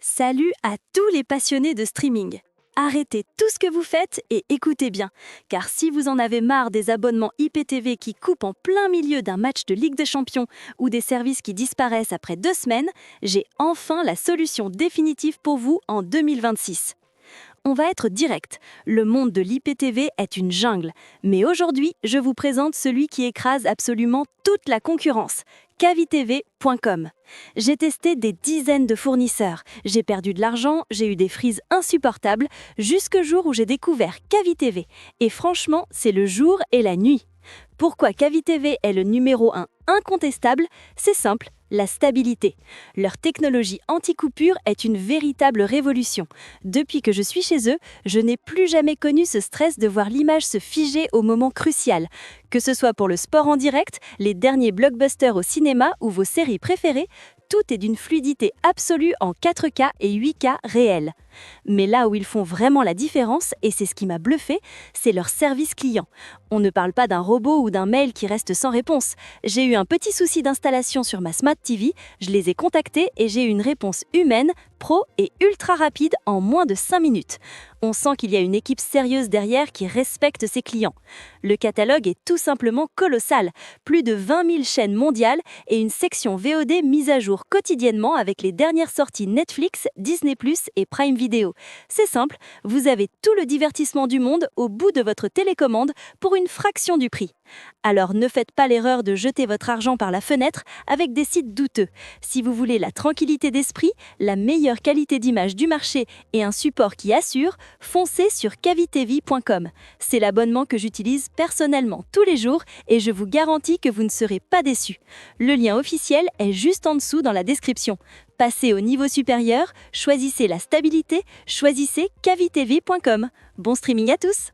Salut à tous les passionnés de streaming. Arrêtez tout ce que vous faites et écoutez bien, car si vous en avez marre des abonnements IPTV qui coupent en plein milieu d'un match de Ligue des Champions ou des services qui disparaissent après 2 semaines, j'ai enfin la solution définitive pour vous en 2026. On va être direct, le monde de l'IPTV est une jungle, mais aujourd'hui, je vous présente celui qui écrase absolument toute la concurrence, cavitv.com. J'ai testé des dizaines de fournisseurs, j'ai perdu de l'argent, j'ai eu des frises insupportables, jusqu'au jour où j'ai découvert CaviTV. Et franchement, c'est le jour et la nuit. Pourquoi CaviTV est le numéro 1 incontestable? C'est simple, la stabilité. Leur technologie anti-coupure est une véritable révolution. Depuis que je suis chez eux, je n'ai plus jamais connu ce stress de voir l'image se figer au moment crucial. Que ce soit pour le sport en direct, les derniers blockbusters au cinéma ou vos séries préférées, tout est d'une fluidité absolue en 4K et 8K réels. Mais là où ils font vraiment la différence, et c'est ce qui m'a bluffé, c'est leur service client. On ne parle pas d'un robot ou d'un mail qui reste sans réponse. J'ai eu un petit souci d'installation sur ma Smart TV, je les ai contactés et j'ai eu une réponse humaine, pro et ultra rapide en moins de 5 minutes. On sent qu'il y a une équipe sérieuse derrière qui respecte ses clients. Le catalogue est tout simplement colossal, plus de 20 000 chaînes mondiales et une section VOD mise à jour quotidiennement avec les dernières sorties Netflix, Disney+, et Prime Video. C'est simple, vous avez tout le divertissement du monde au bout de votre télécommande pour une fraction du prix. Alors ne faites pas l'erreur de jeter votre argent par la fenêtre avec des sites douteux. Si vous voulez la tranquillité d'esprit, la meilleure qualité d'image du marché et un support qui assure, foncez sur cavitv.com. C'est l'abonnement que j'utilise personnellement tous les jours et je vous garantis que vous ne serez pas déçus. Le lien officiel est juste en dessous dans la description. Passez au niveau supérieur, choisissez la stabilité, choisissez cavitv.com. Bon streaming à tous!